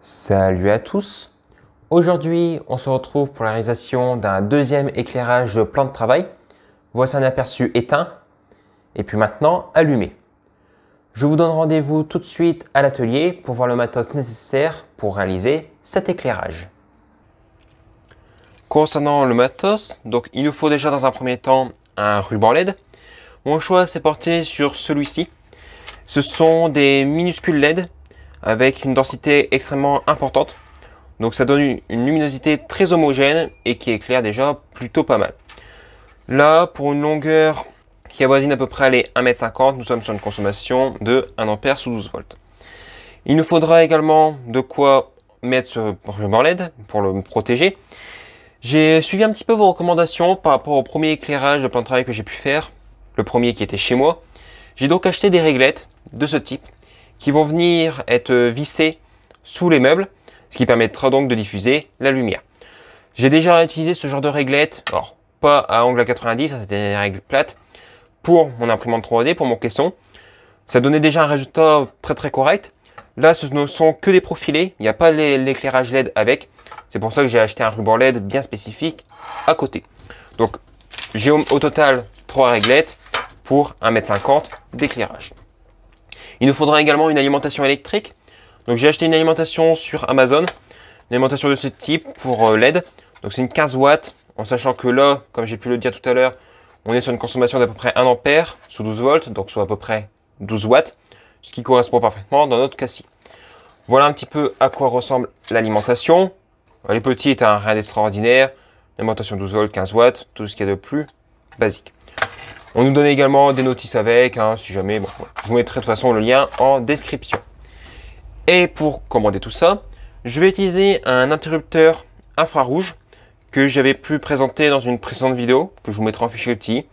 Salut à tous! Aujourd'hui, on se retrouve pour la réalisation d'un deuxième éclairage plan de travail. Voici un aperçu éteint et puis maintenant allumé. Je vous donne rendez-vous tout de suite à l'atelier pour voir le matos nécessaire pour réaliser cet éclairage. Concernant le matos, donc il nous faut déjà dans un premier temps un ruban LED. Mon choix s'est porté sur celui-ci. Ce sont des minuscules LED avec une densité extrêmement importante. Donc ça donne une luminosité très homogène et qui éclaire déjà plutôt pas mal. Là, pour une longueur qui avoisine à peu près les 1,50 m, nous sommes sur une consommation de 1 A sous 12 volts. Il nous faudra également de quoi mettre ce ruban LED pour le protéger. J'ai suivi un petit peu vos recommandations par rapport au premier éclairage de plan de travail que j'ai pu faire, le premier qui était chez moi. J'ai donc acheté des réglettes de ce type qui vont venir être vissées sous les meubles, ce qui permettra donc de diffuser la lumière. J'ai déjà utilisé ce genre de réglettes, alors pas à angle à 90, ça c'était des règles plates, pour mon imprimante 3D, pour mon caisson. Ça donnait déjà un résultat très correct. Là, ce ne sont que des profilés, il n'y a pas l'éclairage LED avec. C'est pour ça que j'ai acheté un ruban LED bien spécifique à côté. Donc, j'ai au total 3 réglettes pour 1,50 m d'éclairage. Il nous faudra également une alimentation électrique. Donc, j'ai acheté une alimentation sur Amazon, une alimentation de ce type pour LED. Donc, c'est une 15 watts, en sachant que là, comme j'ai pu le dire tout à l'heure, on est sur une consommation d'à peu près 1 A sous 12 volts, donc soit à peu près 12 watts, ce qui correspond parfaitement dans notre cas-ci. Voilà un petit peu à quoi ressemble l'alimentation. Elle est petite, hein, rien d'extraordinaire. L'alimentation 12 volts, 15 watts, tout ce qu'il y a de plus basique. On nous donne également des notices avec, hein, si jamais. Bon, voilà. Je vous mettrai de toute façon le lien en description. Et pour commander tout ça, je vais utiliser un interrupteur infrarouge que j'avais pu présenter dans une précédente vidéo, que je vous mettrai en fichier petit.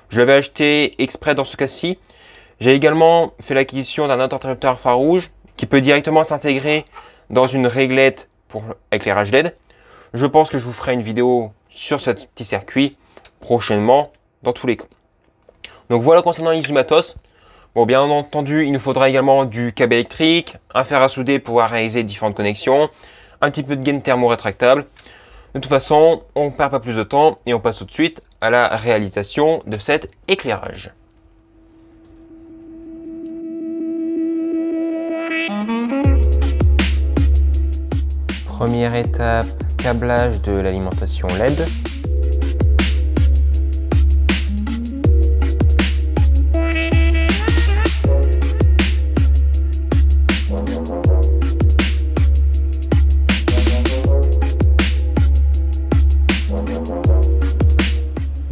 Je l'avais acheté exprès dans ce cas-ci. J'ai également fait l'acquisition d'un interrupteur infrarouge qui peut directement s'intégrer dans une réglette pour éclairage LED. Je pense que je vous ferai une vidéo sur ce petit circuit prochainement dans tous les cas. Donc voilà concernant l'île du matos. Bon, bien entendu, il nous faudra également du câble électrique, un fer à souder pour pouvoir réaliser différentes connexions, un petit peu de gaine thermo-rétractable. De toute façon, on ne perd pas plus de temps et on passe tout de suite à la réalisation de cet éclairage. Première étape, câblage de l'alimentation LED.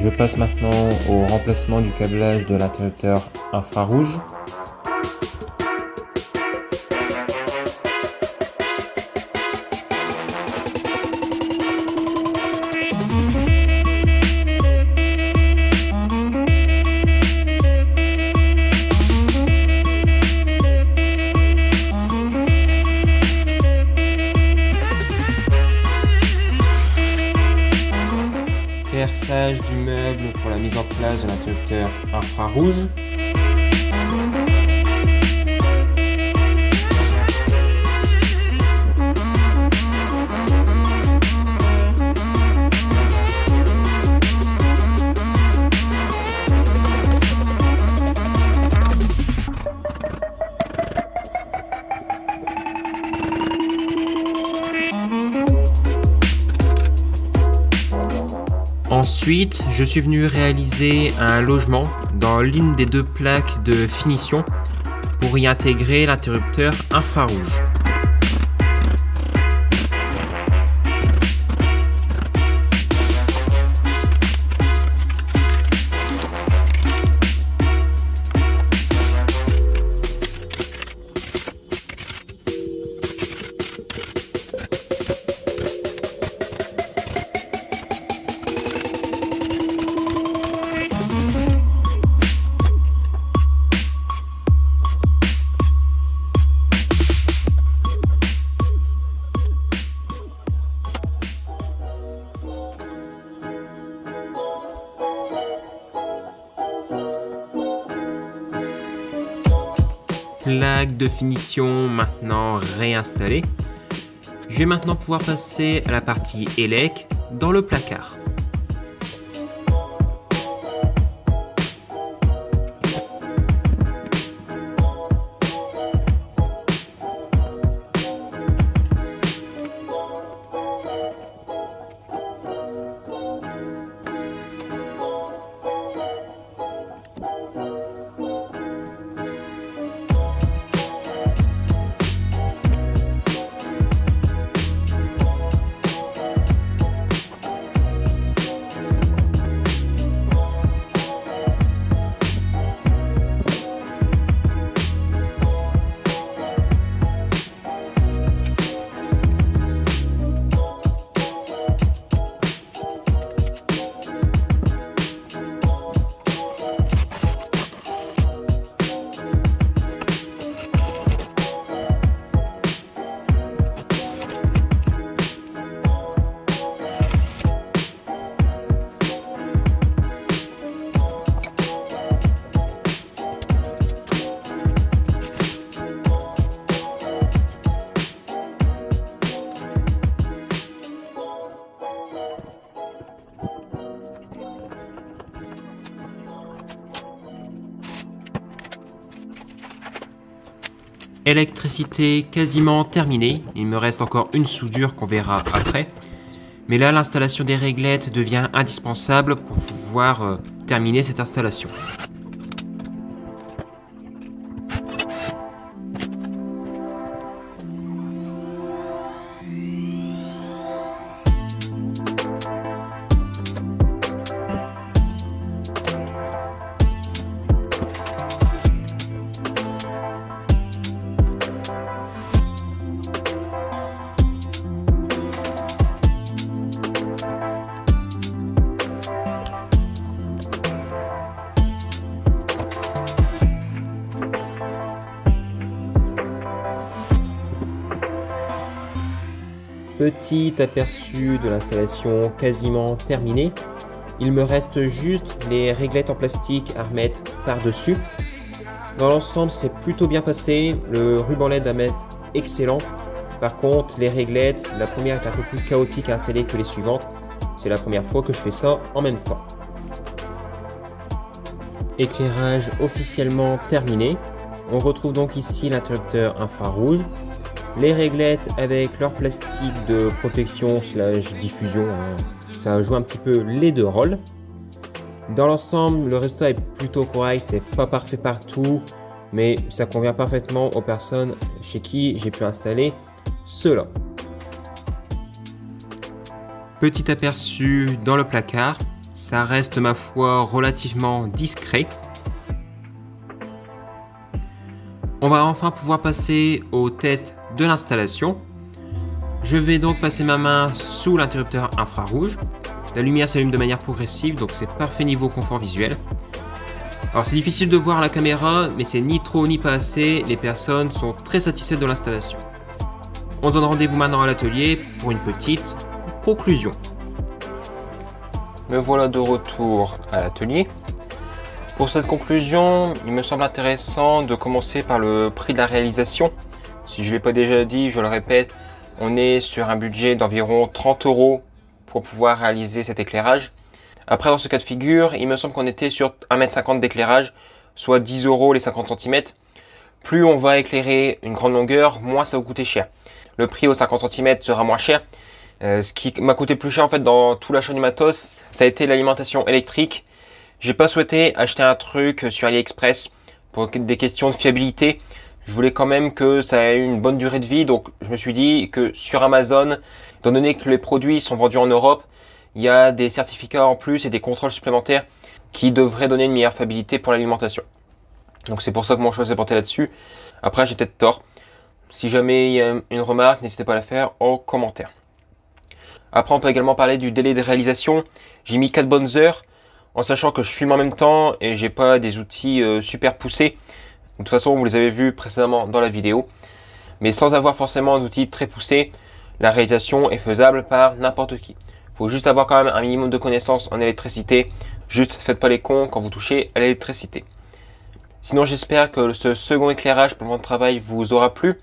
Je passe maintenant au remplacement du câblage de l'interrupteur infrarouge. Perçage du meuble pour la mise en place de l'interrupteur infrarouge. Ensuite, je suis venu réaliser un logement dans l'une des deux plaques de finition pour y intégrer l'interrupteur infrarouge. Plaque de finition maintenant réinstallée. Je vais maintenant pouvoir passer à la partie élec dans le placard. Électricité quasiment terminée, il me reste encore une soudure qu'on verra après. Mais là, l'installation des réglettes devient indispensable pour pouvoir terminer cette installation. Petit aperçu de l'installation quasiment terminée. Il me reste juste les réglettes en plastique à remettre par-dessus. Dans l'ensemble, c'est plutôt bien passé. Le ruban LED à mettre, excellent. Par contre, les réglettes, la première est un peu plus chaotique à installer que les suivantes. C'est la première fois que je fais ça en même temps. Éclairage officiellement terminé. On retrouve donc ici l'interrupteur infrarouge. Les réglettes avec leur plastique de protection slash diffusion, ça joue un petit peu les deux rôles. Dans l'ensemble, le résultat est plutôt correct, c'est pas parfait partout, mais ça convient parfaitement aux personnes chez qui j'ai pu installer cela. Petit aperçu dans le placard, ça reste ma foi relativement discret. On va enfin pouvoir passer au test de l'installation. Je vais donc passer ma main sous l'interrupteur infrarouge. La lumière s'allume de manière progressive, donc c'est parfait niveau confort visuel. Alors c'est difficile de voir à la caméra, mais c'est ni trop ni pas assez. Les personnes sont très satisfaites de l'installation. On se donne rendez-vous maintenant à l'atelier pour une petite conclusion. Me voilà de retour à l'atelier. Pour cette conclusion, il me semble intéressant de commencer par le prix de la réalisation. Si je ne l'ai pas déjà dit, je le répète, on est sur un budget d'environ 30 € pour pouvoir réaliser cet éclairage. Après, dans ce cas de figure, il me semble qu'on était sur 1,50 m d'éclairage, soit 10 € les 50 cm. Plus on va éclairer une grande longueur, moins ça va coûter cher. Le prix aux 50 cm sera moins cher. Ce qui m'a coûté plus cher en fait dans tout l'achat du matos, ça a été l'alimentation électrique. J'ai pas souhaité acheter un truc sur AliExpress pour des questions de fiabilité. Je voulais quand même que ça ait une bonne durée de vie, donc je me suis dit que sur Amazon, étant donné que les produits sont vendus en Europe, il y a des certificats en plus et des contrôles supplémentaires qui devraient donner une meilleure fiabilité pour l'alimentation. Donc c'est pour ça que mon choix s'est porté là-dessus. Après, j'ai peut-être tort. Si jamais il y a une remarque, n'hésitez pas à la faire en commentaire. Après, on peut également parler du délai de réalisation. J'ai mis 4 bonnes heures, en sachant que je filme en même temps et j'ai pas des outils super poussés. De toute façon, vous les avez vus précédemment dans la vidéo. Mais sans avoir forcément d'outils très poussés, la réalisation est faisable par n'importe qui. Il faut juste avoir quand même un minimum de connaissances en électricité. Juste, faites pas les cons quand vous touchez à l'électricité. Sinon, j'espère que ce second éclairage pour mon travail vous aura plu.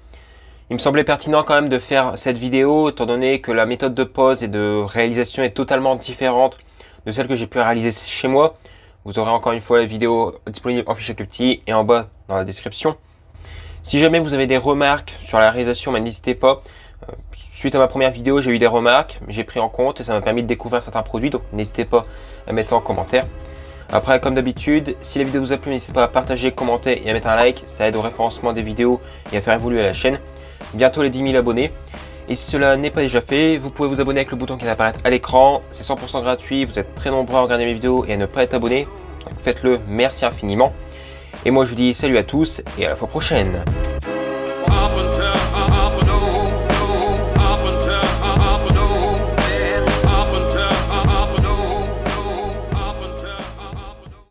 Il me semblait pertinent quand même de faire cette vidéo, étant donné que la méthode de pose et de réalisation est totalement différente de celle que j'ai pu réaliser chez moi. Vous aurez encore une fois la vidéo disponible en fichier petit et en bas dans la description. Si jamais vous avez des remarques sur la réalisation, n'hésitez pas. Suite à ma première vidéo, j'ai eu des remarques, j'ai pris en compte et ça m'a permis de découvrir certains produits, donc n'hésitez pas à mettre ça en commentaire. Après, comme d'habitude, si la vidéo vous a plu, n'hésitez pas à partager, commenter et à mettre un like, ça aide au référencement des vidéos et à faire évoluer la chaîne. Bientôt les 10 000 abonnés. Et si cela n'est pas déjà fait, vous pouvez vous abonner avec le bouton qui apparaît à l'écran. C'est 100% gratuit, vous êtes très nombreux à regarder mes vidéos et à ne pas être abonné. Donc faites-le, merci infiniment. Et moi je vous dis salut à tous et à la fois prochaine.